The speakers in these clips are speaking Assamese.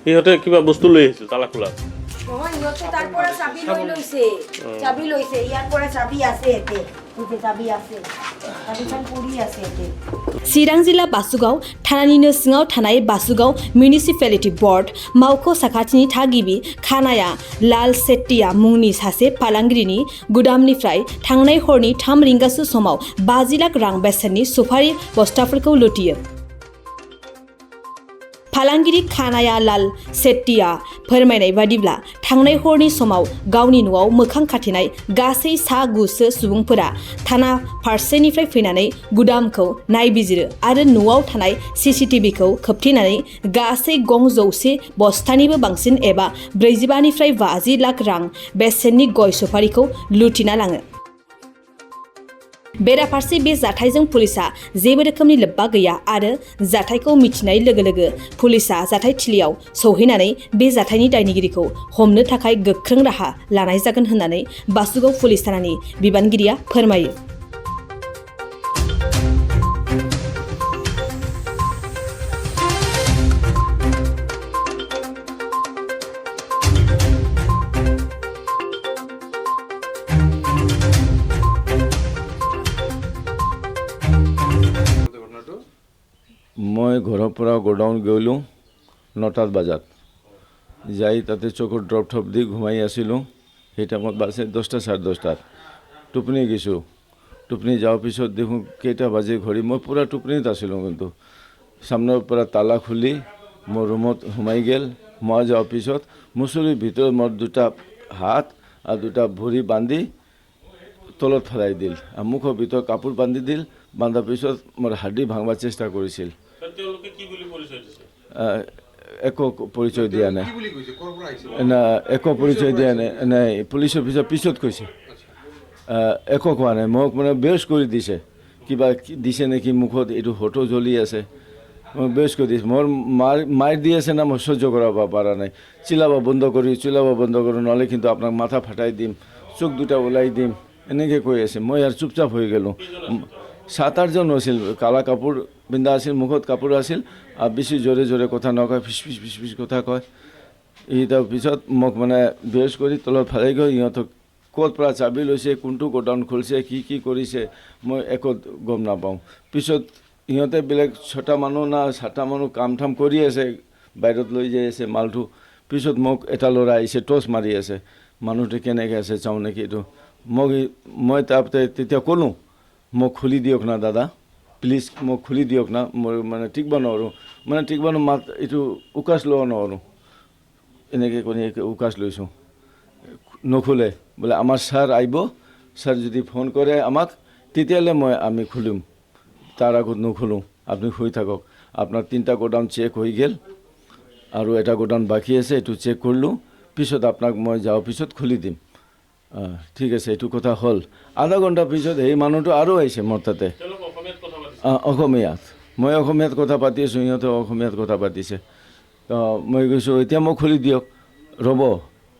সিহঁতে কিবা বস্তু লৈ আহিছিল তালা খোলা নহয় ইহঁতে তাৰ পৰা চাবি লৈছে ইয়াৰ পৰা চাবি আছে এতে চাবি আছে চাবিখন পৰি আছে এতে चिरां जिल्ला बासुगाव थानानिनो सिङाव थानाय बासुगाव मिउनिसिपेलिटि बर्ड मावख' साखाथिनि थागिबि खानाया लाल सेट्टिया मुंनि सासे फालांगिरिनि गुदामनिफ्राय थांनाय हरनि 3 रिंगासो समाव 50 लाख रां बेसेननि सुपारि बस्थाफोरखौ लुटियो फालांगिरि खानाया लाल सेट्टिया फोरमायनाय बादिब्ला थांनाय हरनि समाव गावनि न'आव मोखां खाथेनाय गासै सा 9 सुबुंफोरा थाना फारसेनिफ्राय फैनानै गुदामखौ नायबिजिरो आरो न'आव थानाय सीसीटीवीखौ खोबथेनानै गासै गं 100 बस्थानिबो बांसिन एबा 45 निफ्राय 50 लाख रां बेसेननि गय सुपारिखौ लुटिना लाङो बेराफारसे बे जाथायजों पुलिसा जेबो रोखोमनि लोब्बा गैया आरो जाथायखौ मिथिनाय लोगो लोगो पुलिसा जाथायथिलियाव सौहैनानै बे जाथायनि दायनिगिरिखौ हमनो थाखाय गोख्रों राहा लानाय जागोन होननानै बासुगाव पुलिस थानानि बिबानगिरिया फोरमायो मैं घर पर गोडाउन गलो 9 बजात যাই তাতে চকুৰ ড্ৰপ থপ দি ঘুমাই আছিলোঁ সেই টাইমত বাজে 10টা 10:30 টোপনি গৈছোঁ টোপনি যাওয়ার পিছত দেখোঁ কেইটা বাজে ঘড়ী মই পুরা টোপনিত আছিলোঁ কিন্তু সামনের পৰা তালা খুলি মোৰ ৰুমত সোমাই গেল মই যাওয়াৰ পিছত মুছুৰীৰ ভিতৰত মোৰ দুটা হাত আৰ দুটা ভৰি বান্ধি তলত ফেলাই দিল আৰ মুখৰ ভিতৰত কাপোৰ বান্ধি দিল বান্ধাৰ পিছত মোৰ হাড়ি ভাঙবাৰ চেষ্টা কৰিছিল একো পৰিচয় দিয়া নাই না একো পৰিচয় দিয়া নাই পুলিচ অফিচাৰ পিছত কৈছে একো কোৱা নাই মোক মানে বেহোচ কৰি দিছে কিবা দিছে নেকি মুখত এইটো হটো জ্বলি আছে মই বেহোচ কৰি দিছে মোৰ মাৰ দি আছে না মই সহ্য কৰাব পৰা নাই চিলাব বন্ধ কৰি নহ'লে কিন্তু আপোনাক মাথা ফাটাই দিম চোখ দুটা ওলাই দিম এনেকৈ কৈ আছে মই আৰু চুপচাপ হৈ গ'লোঁ 7-8 জন আছিল কালা কাপোৰ পিন্ধা আছিল মুখত কাপোৰ আছিল আৰু বেছি জোৰে জোৰে কথা নকয় ফিচ ফিচ কথা কয় এই তাৰ পিছত মোক মানে বেহোচ কৰি তলত ফেলাই গৈ ইহঁতক ক'ত পৰা চাবি লৈছে কোনটো গোডাউন খুলিছে কি কৰিছে মই একো গম নাপাওঁ পিছত ইহঁতে বেলেগ 6টা মানুহ না 7টা মানুহ কাম ঠাম কৰি আছে বাহিৰত লৈ যাই আছে মালটো পিছত মোক এটা ল'ৰা আহিছে টচ মাৰি আছে মানুহটো কেনেকৈ আছে চাওঁ নেকি এইটো মই তাৰপৰা তেতিয়া ক'লোঁ মোক খুলি দিয়ক না দাদা প্লিজ মোক খুলি দিয়ক না মই মানে টিকব নোৱাৰোঁ মানে টিকব মাত এইটো উকাচ ল'ব নোৱাৰোঁ এনেকৈ কৰি উকাচ লৈছোঁ নখোলে বোলে আমাৰ ছাৰ আহিব ছাৰ যদি ফোন কৰে আমাক তেতিয়াহ'লে আমি খুলিম তাৰ আগত নখোলোঁ আপুনি শুই থাকক আপোনাৰ 3টা গোডাউন চেক হৈ গ'ল আৰু এটা গোডাউন বাকী আছে এইটো চেক কৰিলোঁ পিছত আপোনাক মই যাওয়াৰ পিছত খুলি দিম ঠিক আছে এইটো কথা হ'ল আধা ঘণ্টা পিছত এই মানুহটো আৰু আহিছে মোৰ তাতে অসমীয়াত মই অসমীয়াত কথা পাতি আছোঁ সিহঁতে অসমীয়াত কথা পাতিছে তো মই কৈছোঁ এতিয়া মোক খুলি দিয়ক ৰ'ব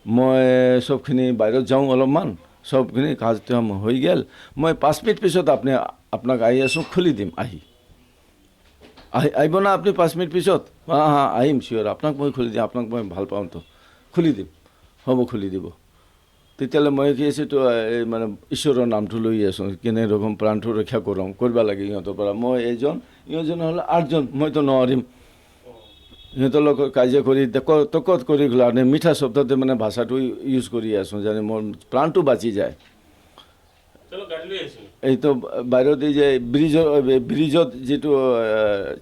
মই চবখিনি বাহিৰত যাওঁ অলপমান চবখিনি কাজ হৈ গ'ল মই 5 মিনিট পিছত আপোনাক আহি আছোঁ খুলি দিম আহিব না আপুনি 5 মিনিট পিছত আহিম চিয়'ৰ আপোনাক মই খুলি দিম আপোনাক মই ভাল পাওঁ তো খুলি দিম হ'ব খুলি দিব তেতিয়াহ'লে মই কি আছোঁ তো মানে ঈশ্বৰৰ নামটো লৈ আছোঁ কেনে ৰকম প্ৰাণটো ৰক্ষা কৰিব লাগে ইহঁতৰ পৰা মই ইহঁতজন হ'লে 8জন মইতো নোৱাৰিম সিহঁতৰ লগত কাজিয়া কৰি তকত কৰি গ'লে মিঠা শব্দতে মানে ভাষাটো ইউজ কৰি আছোঁ যেনে মোৰ প্ৰাণটো বাচি যায় এইটো বাহিৰত এই যে ব্ৰিজত যিটো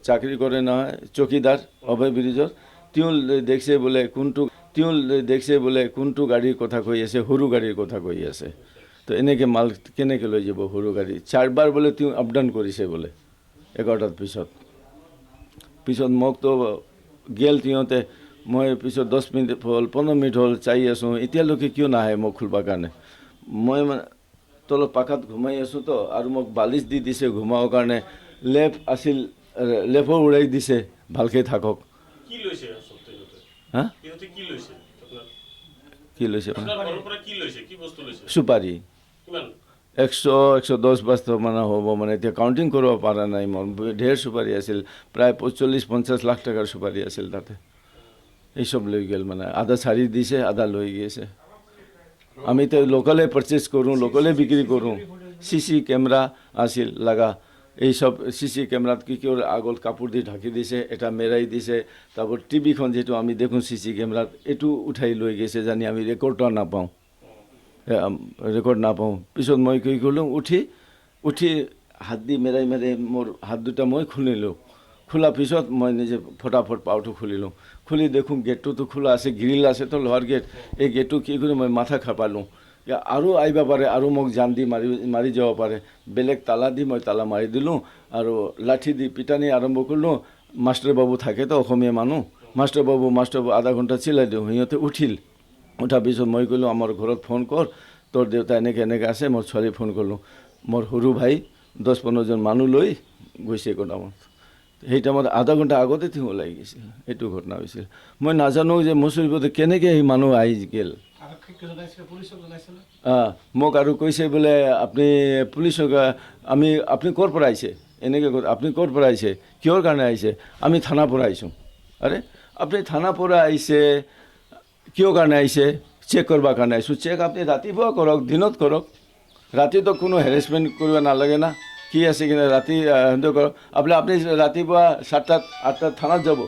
চাকৰি কৰে নহয় চকীদাৰ অভয় ব্ৰিজত তেওঁ দেখছে বোলে কোনটো গাড়ীৰ কথা কৈ আছে সৰু গাড়ীৰ কথা কৈ আছে তো এনেকৈ মাল কেনেকৈ লৈ যাব সৰু গাড়ী 4বাৰ বোলে তেওঁ আপ ডাউন কৰিছে বোলে 11টাৰ পিছত মোকতো গেল তিহঁতে মই পিছত 10 মিনিট হ'ল 15 মিনিট হ'ল চাই আছোঁ এতিয়ালৈকে কিয় নাহে মোক খুলিবৰ কাৰণে মই মানে তলত পাকাত ঘুমাই আছোঁ তো আৰু মোক বালিচ দি দিছে ঘুমাবৰ কাৰণে লেপ আছিল লেপো উৰাই দিছে ভালকৈ থাকক কি লৈছে হা কি লৈছে কি লৈছে কি লৈছে কি বস্তু লৈছে সুপাৰি কিমান 100-110 বস্তা মানে হ'ব মানে এতিয়া কাউণ্টিং কৰিব পৰা নাই মোৰ ঢেৰ সুপাৰি আছিল প্ৰায় 40-50 লাখ টকাৰ সুপাৰি আছিল তাতে এইসব লৈ গেল মানে আধা ছাড়ি দিছে আধা লৈ গেছে আমি তো লোকালে পারচেজ করুঁ লোকালে বিক্রি করুঁ সিসি ক্যামেরা আছিল লাগা এইসব সিসি ক্যামেরাত কি আগত কাপড় দি ঢাকি দিছে এটা মেরাই দিছে তারপর টিভিখন যেটো আমি দেখুন সিসি ক্যামেরাত এটু উঠাই লৈ গেছে জানি আমি রেকর্ডটা নাপাওঁ রেকর্ড নাপাওঁ পিছত মই কি করলাম উঠি হাত দি মেরাই মেরাই মোর হাত দুটা মই খুলিলোঁ খোলা পিছত মই নিজে ফটাফট পাউটো খুলিলোঁ খুলি দেখোঁ গেটটো তো খোলা আছে গ্রিল আছে তো লোহার গেট এই গেটটো কি কৰি মই মাথা খাপালোঁ আৰু আহিব পাৰে আৰু মোক জান দি মাৰি যাব পাৰে বেলেগ তালা দি মই তালা মাৰি দিলোঁ আৰু লাঠি দি পিটানি আৰম্ভ কৰিলোঁ মাষ্টাৰ বাবু থাকে তো অসমীয়া মানুহ মাষ্টাৰ বাবু আধা ঘণ্টা চিলাই দিওঁ সিহঁতে উঠিল উঠাৰ পিছত মই ক'লোঁ আমাৰ ঘৰত ফোন কৰ তোৰ দেউতা এনেকৈ আছে মোৰ ছোৱালী ফোন কৰিলোঁ মোৰ সৰু ভাই 10-15জন মানুহ লৈ গৈছে গোদামত সেই টাইমত আধা ঘণ্টা আগতে তেওঁ ওলাই গৈছিল এইটো ঘটনা হৈছিল মই নাজানো যে মুছলিমতে কেনেকৈ সেই মানুহ আহি গ'ল মোক আৰু কৈছে বোলে আপুনি পুলিচক আপুনি ক'ৰ পৰা আহিছে এনেকৈ আপুনি ক'ৰ পৰা আহিছে কিহৰ কাৰণে আহিছে আমি থানাৰ পৰা আহিছোঁ আৰে আপুনি থানাৰ পৰা আহিছে কিহৰ কাৰণে আহিছে চেক কৰিবৰ কাৰণে আহিছোঁ চেক আপুনি ৰাতিপুৱা কৰক দিনত কৰক ৰাতিতো কোনো হেৰেছমেণ্ট কৰিব নালাগে না কি আছে কিনে ৰাতি কৰক আপুনি ৰাতিপুৱা 7-8 থানাত যাব